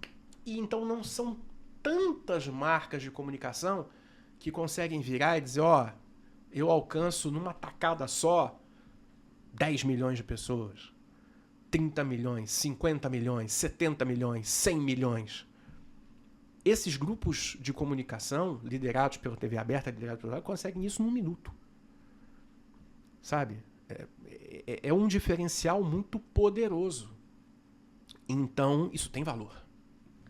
E então não são tantas marcas de comunicação que conseguem virar e dizer, eu alcanço numa tacada só 10 milhões de pessoas. 30 milhões, 50 milhões, 70 milhões, 100 milhões. Esses grupos de comunicação, liderados pela TV aberta, liderados pelo conseguem isso num minuto. Sabe? É um diferencial muito poderoso. Então, isso tem valor.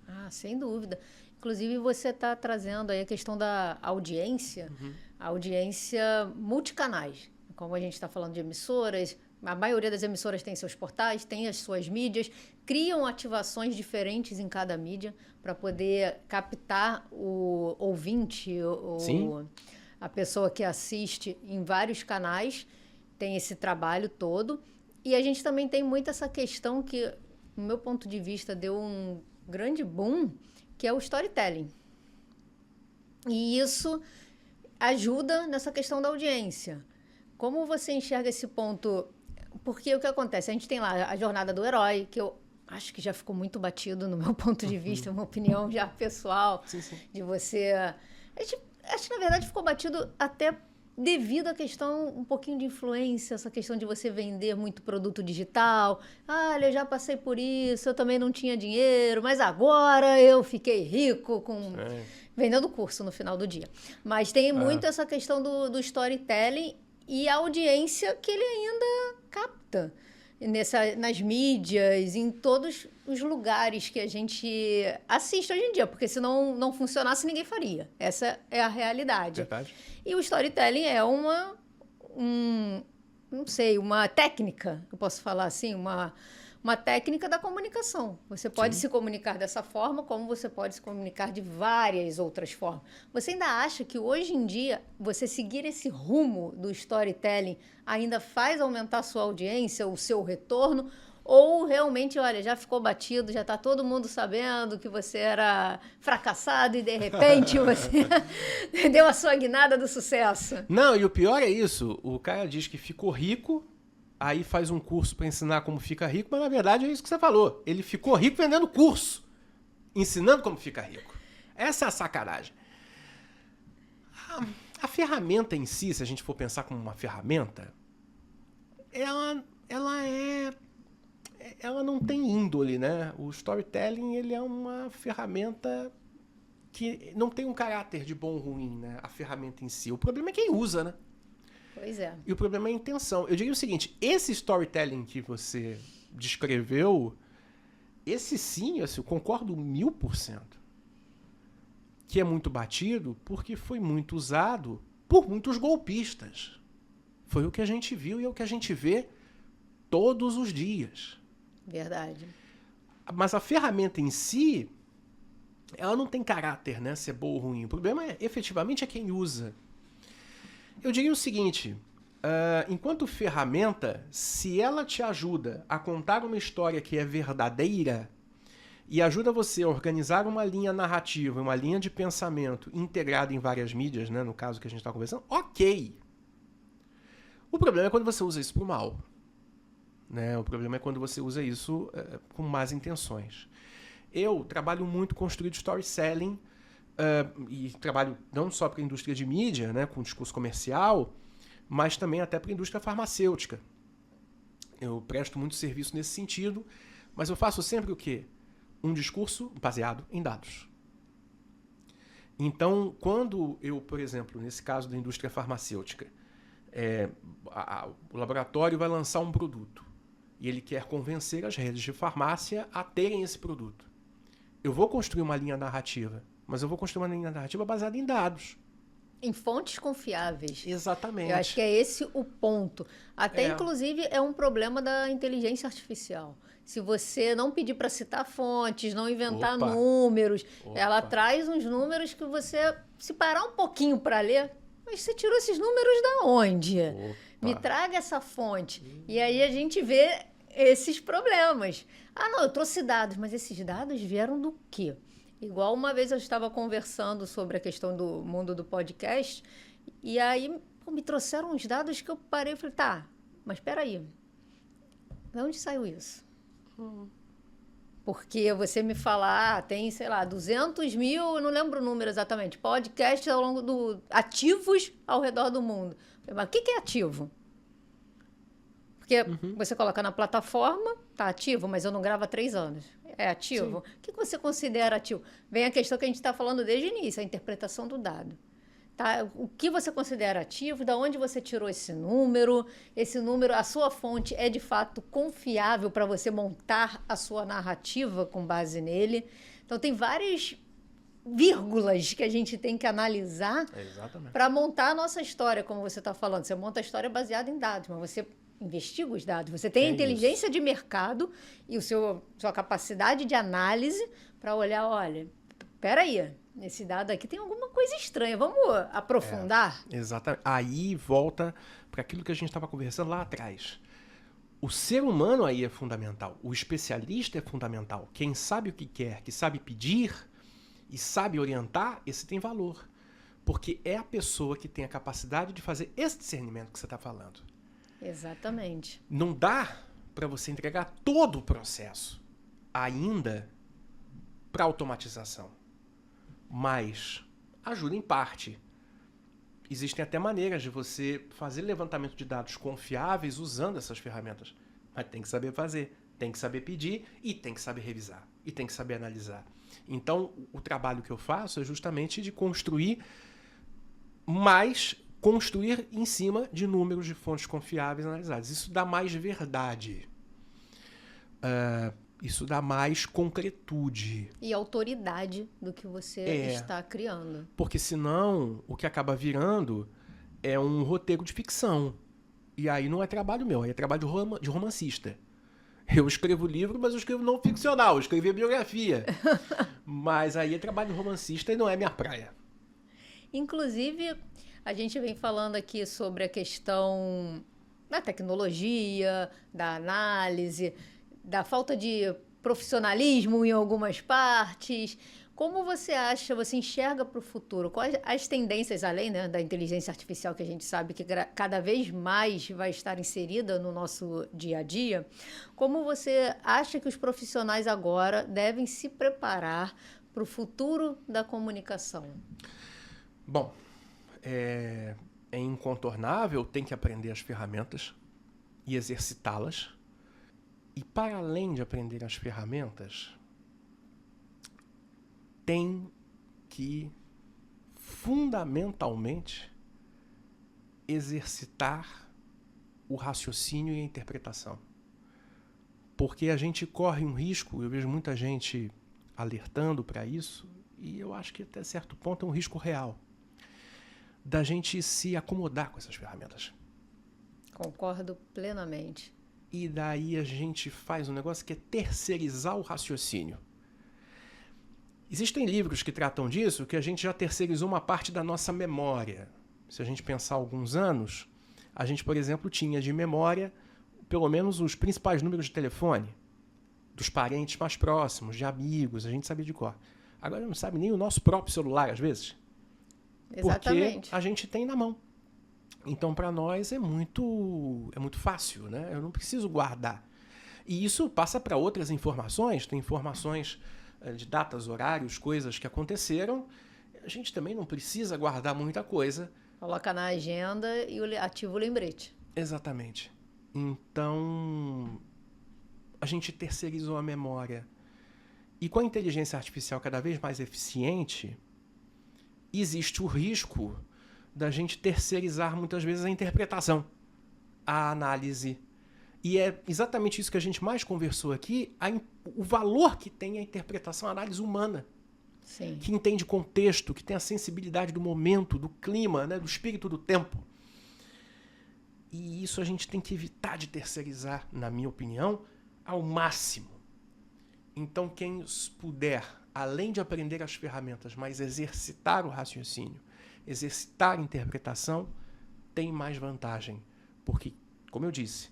Ah, sem dúvida. Inclusive, você está trazendo aí a questão da audiência, a audiência multicanais. Como a gente está falando de emissoras, a maioria das emissoras tem seus portais, tem as suas mídias, criam ativações diferentes em cada mídia para poder captar o ouvinte, a pessoa que assiste em vários canais, tem esse trabalho todo. E a gente também tem muito essa questão que, no meu ponto de vista, deu um grande boom, que é o storytelling. E isso ajuda nessa questão da audiência. Como você enxerga esse ponto? Porque o que acontece? A gente tem lá a jornada do herói, que eu acho que já ficou muito batido no meu ponto de vista, uma opinião já pessoal, Sim. de você... Acho que, na verdade, ficou batido até devido à questão, um pouquinho de influência, essa questão de você vender muito produto digital. Eu já passei por isso, eu também não tinha dinheiro, mas agora eu fiquei rico vendendo curso no final do dia. Mas tem muito essa questão do storytelling e a audiência que ele ainda capta nas mídias, em todos os lugares que a gente assiste hoje em dia, porque se não funcionasse, ninguém faria. Essa é a realidade. Verdade. E o storytelling é uma técnica, eu posso falar assim, uma uma técnica da comunicação. Você pode Sim. se comunicar dessa forma, como você pode se comunicar de várias outras formas. Você ainda acha que hoje em dia, você seguir esse rumo do storytelling ainda faz aumentar a sua audiência, o seu retorno? Ou realmente, olha, já ficou batido, já está todo mundo sabendo que você era fracassado e de repente você deu a sua guinada do sucesso? Não, e o pior é isso. O cara diz que ficou rico, aí faz um curso para ensinar como fica rico, mas na verdade é isso que você falou. Ele ficou rico vendendo curso, ensinando como fica rico. Essa é a sacanagem. A ferramenta em si, se a gente for pensar como uma ferramenta, ela não tem índole, né? O storytelling, ele é uma ferramenta que não tem um caráter de bom ou ruim, né? A ferramenta em si. O problema é quem usa, né? Pois é. E o problema é a intenção. Eu diria o seguinte, esse storytelling que você descreveu, esse sim, assim, eu concordo 1000%. Que é muito batido porque foi muito usado por muitos golpistas. Foi o que a gente viu e é o que a gente vê todos os dias. Verdade. Mas a ferramenta em si, ela não tem caráter, né? Se é boa ou ruim. O problema é, efetivamente, é quem usa. Eu diria o seguinte, enquanto ferramenta, se ela te ajuda a contar uma história que é verdadeira e ajuda você a organizar uma linha narrativa, uma linha de pensamento integrada em várias mídias, né? No caso que a gente está conversando, ok. O problema é quando você usa isso para o mal. Né? O problema é quando você usa isso com más intenções. Eu trabalho muito construído storytelling e trabalho não só para a indústria de mídia, né, com discurso comercial, mas também até para a indústria farmacêutica. Eu presto muito serviço nesse sentido, mas eu faço sempre o quê? Um discurso baseado em dados. Então, quando eu, por exemplo, nesse caso da indústria farmacêutica, o laboratório vai lançar um produto e ele quer convencer as redes de farmácia a terem esse produto. Eu vou construir uma linha narrativa, mas eu vou construir uma linha narrativa baseada em dados. Em fontes confiáveis. Exatamente. Eu acho que é esse o ponto. Até, inclusive, é um problema da inteligência artificial. Se você não pedir para citar fontes, não inventar números, ela traz uns números que você, se parar um pouquinho para ler, mas você tirou esses números da onde? Me traga essa fonte. E aí a gente vê esses problemas. Ah, não, eu trouxe dados, mas esses dados vieram do quê? Igual uma vez eu estava conversando sobre a questão do mundo do podcast, e aí me trouxeram uns dados que eu parei e falei, tá, mas espera aí, de onde saiu isso? Porque você me falar, tem, sei lá, 200 mil, eu não lembro o número exatamente, podcasts ao longo ativos ao redor do mundo. Mas o que é ativo? Porque você coloca na plataforma, tá ativo, mas eu não gravo há 3 anos. É ativo? Sim. O que você considera ativo? Vem a questão que a gente está falando desde o início, a interpretação do dado. Tá? O que você considera ativo? Da onde você tirou esse número? Esse número, a sua fonte é de fato confiável para você montar a sua narrativa com base nele? Então, tem várias vírgulas que a gente tem que analisar para montar a nossa história, como você está falando. Você monta a história baseada em dados, mas você investiga os dados. Você tem a inteligência de mercado e sua capacidade de análise para olhar, olha, peraí, nesse dado aqui tem alguma coisa estranha, vamos aprofundar? Exatamente. Aí volta para aquilo que a gente estava conversando lá atrás. O ser humano aí é fundamental, o especialista é fundamental. Quem sabe o que quer, que sabe pedir e sabe orientar, esse tem valor. Porque é a pessoa que tem a capacidade de fazer esse discernimento que você está falando. Exatamente. Não dá para você entregar todo o processo ainda para automatização, mas ajuda em parte. Existem até maneiras de você fazer levantamento de dados confiáveis usando essas ferramentas, mas tem que saber fazer, tem que saber pedir e tem que saber revisar e tem que saber analisar. Então, o trabalho que eu faço é justamente de construir em cima de números de fontes confiáveis analisadas. Isso dá mais verdade. Isso dá mais concretude. E autoridade do que você está criando. Porque senão, o que acaba virando é um roteiro de ficção. E aí não é trabalho meu, aí é trabalho de romancista. Eu escrevo livro, mas eu escrevo não ficcional, eu escrevi a biografia. Mas aí é trabalho romancista e não é minha praia. Inclusive, a gente vem falando aqui sobre a questão da tecnologia, da análise, da falta de profissionalismo em algumas partes. Como você acha, você enxerga para o futuro? Quais as tendências, além, né, da inteligência artificial, que a gente sabe que cada vez mais vai estar inserida no nosso dia a dia? Como você acha que os profissionais agora devem se preparar para o futuro da comunicação? Bom, é incontornável, tem que aprender as ferramentas e exercitá-las. E para além de aprender as ferramentas, tem que, fundamentalmente, exercitar o raciocínio e a interpretação. Porque a gente corre um risco, eu vejo muita gente alertando para isso, e eu acho que até certo ponto é um risco real, da gente se acomodar com essas ferramentas. Concordo plenamente. E daí a gente faz um negócio que é terceirizar o raciocínio. Existem livros que tratam disso, que a gente já terceirizou uma parte da nossa memória. Se a gente pensar alguns anos, a gente, por exemplo, tinha de memória pelo menos os principais números de telefone, dos parentes mais próximos, de amigos, a gente sabia de cor. Agora não sabe nem o nosso próprio celular, às vezes. Exatamente. Porque a gente tem na mão. Então, para nós é muito fácil, né? Eu não preciso guardar. E isso passa para outras informações. Tem informações de datas, horários, coisas que aconteceram. A gente também não precisa guardar muita coisa. Coloca na agenda e ativa o lembrete. Exatamente. Então, a gente terceirizou a memória. E com a inteligência artificial cada vez mais eficiente, existe o risco da gente terceirizar muitas vezes a interpretação, a análise. E é exatamente isso que a gente mais conversou aqui, o valor que tem a interpretação, a análise humana. Sim. Que entende contexto, que tem a sensibilidade do momento, do clima, né, do espírito do tempo. E isso a gente tem que evitar de terceirizar, na minha opinião, ao máximo. Então, quem puder, além de aprender as ferramentas, mas exercitar o raciocínio, exercitar a interpretação, tem mais vantagem. Porque, como eu disse,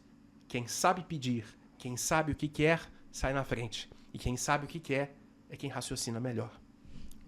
quem sabe pedir, quem sabe o que quer, sai na frente. E quem sabe o que quer é quem raciocina melhor.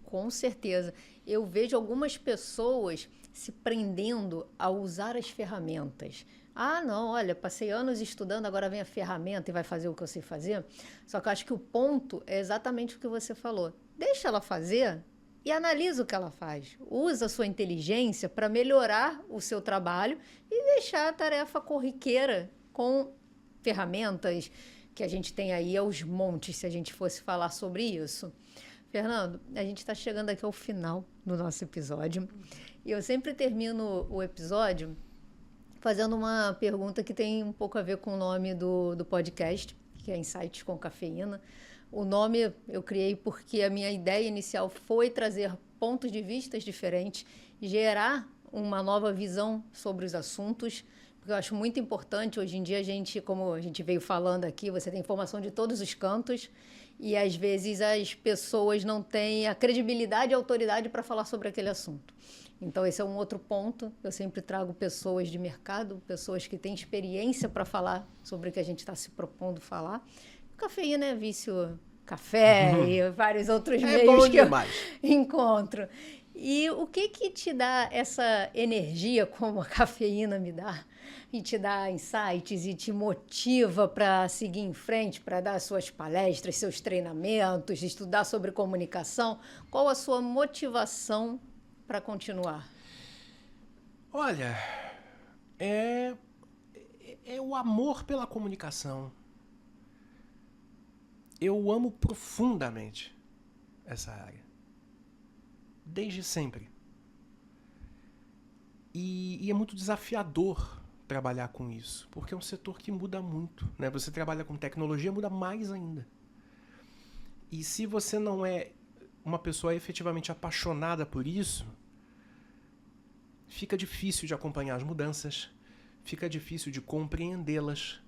Com certeza. Eu vejo algumas pessoas se prendendo a usar as ferramentas. Ah, não, olha, passei anos estudando, agora vem a ferramenta e vai fazer o que eu sei fazer. Só que eu acho que o ponto é exatamente o que você falou. Deixa ela fazer e analisa o que ela faz. Usa a sua inteligência para melhorar o seu trabalho e deixar a tarefa corriqueira com ferramentas que a gente tem aí aos montes, se a gente fosse falar sobre isso. Fernando, a gente está chegando aqui ao final do nosso episódio. E eu sempre termino o episódio fazendo uma pergunta que tem um pouco a ver com o nome do podcast, que é Insights com Cafeína. O nome eu criei porque a minha ideia inicial foi trazer pontos de vista diferentes, gerar uma nova visão sobre os assuntos, porque eu acho muito importante. Hoje em dia, a gente, como a gente veio falando aqui, você tem informação de todos os cantos e, às vezes, as pessoas não têm a credibilidade e a autoridade para falar sobre aquele assunto. Então, esse é um outro ponto. Eu sempre trago pessoas de mercado, pessoas que têm experiência para falar sobre o que a gente está se propondo falar. Cafeína é vício, café e vários outros meios que demais. Eu encontro. E o que te dá essa energia, como a cafeína me dá, e te dá insights e te motiva para seguir em frente, para dar suas palestras, seus treinamentos, estudar sobre comunicação? Qual a sua motivação para continuar? Olha, é o amor pela comunicação. Eu amo profundamente essa área. Desde sempre. E é muito desafiador trabalhar com isso, porque é um setor que muda muito, né? Você trabalha com tecnologia, muda mais ainda. E se você não é uma pessoa efetivamente apaixonada por isso, fica difícil de acompanhar as mudanças, fica difícil de compreendê-las,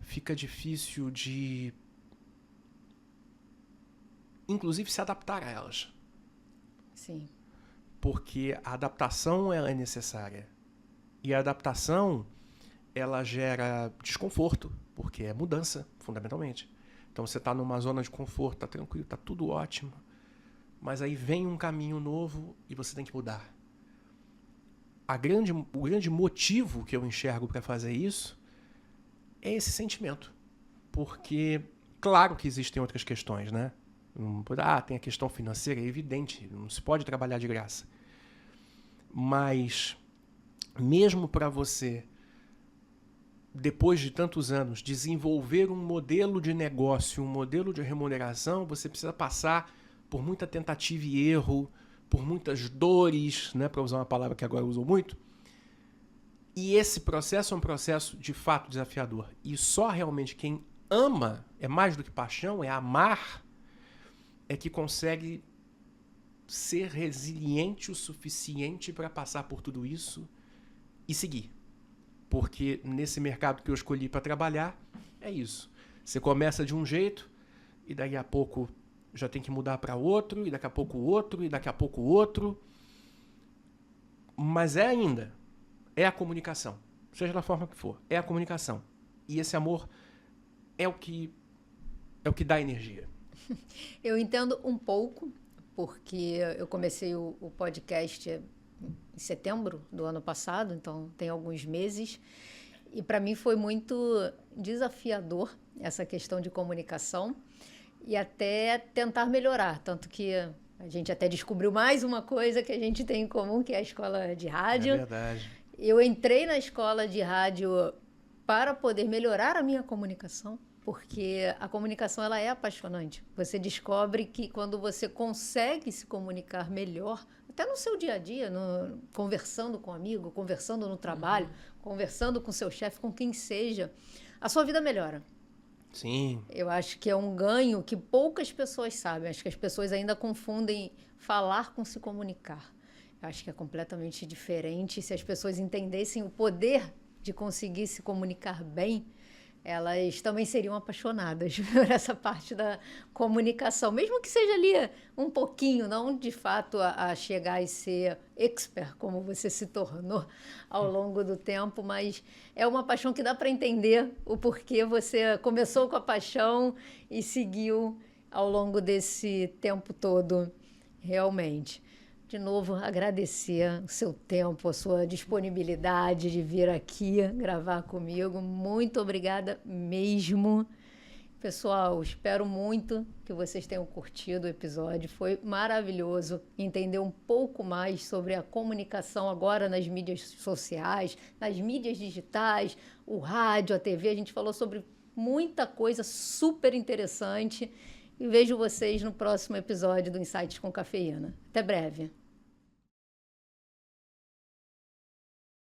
fica difícil de, inclusive, se adaptar a elas. Sim. Porque a adaptação ela é necessária. E a adaptação, ela gera desconforto, porque é mudança, fundamentalmente. Então você está numa zona de conforto, está tranquilo, está tudo ótimo. Mas aí vem um caminho novo e você tem que mudar. O grande motivo que eu enxergo para fazer isso é esse sentimento. Porque, claro que existem outras questões, né? Tem a questão financeira, é evidente, não se pode trabalhar de graça. Mas, mesmo para você, depois de tantos anos, desenvolver um modelo de negócio, um modelo de remuneração, você precisa passar por muita tentativa e erro, por muitas dores, né, para usar uma palavra que agora eu uso muito. E esse processo é um processo de fato desafiador. E só realmente quem ama, é mais do que paixão, é amar, é que consegue ser resiliente o suficiente para passar por tudo isso e seguir. Porque nesse mercado que eu escolhi para trabalhar, é isso. Você começa de um jeito e daqui a pouco já tem que mudar para outro, e daqui a pouco outro, e daqui a pouco outro. Mas é a comunicação. Seja da forma que for, é a comunicação. E esse amor é o que dá energia. Eu entendo um pouco, porque eu comecei o podcast em setembro do ano passado, então tem alguns meses, e para mim foi muito desafiador essa questão de comunicação e até tentar melhorar, tanto que a gente até descobriu mais uma coisa que a gente tem em comum, que é a escola de rádio. É verdade. Eu entrei na escola de rádio para poder melhorar a minha comunicação, porque a comunicação ela é apaixonante. Você descobre que quando você consegue se comunicar melhor, até no seu dia a dia, conversando com um amigo, conversando no trabalho, conversando com seu chefe, com quem seja, a sua vida melhora. Sim. Eu acho que é um ganho que poucas pessoas sabem. Acho que as pessoas ainda confundem falar com se comunicar. Eu acho que é completamente diferente. Se as pessoas entendessem o poder de conseguir se comunicar bem, elas também seriam apaixonadas por essa parte da comunicação, mesmo que seja ali um pouquinho, não de fato a chegar e ser expert, como você se tornou ao longo do tempo, mas é uma paixão que dá para entender o porquê você começou com a paixão e seguiu ao longo desse tempo todo, realmente. De novo, agradecer o seu tempo, a sua disponibilidade de vir aqui gravar comigo. Muito obrigada mesmo. Pessoal, espero muito que vocês tenham curtido o episódio. Foi maravilhoso entender um pouco mais sobre a comunicação agora nas mídias sociais, nas mídias digitais, o rádio, a TV. A gente falou sobre muita coisa super interessante. E vejo vocês no próximo episódio do Insights com Cafeína. Até breve.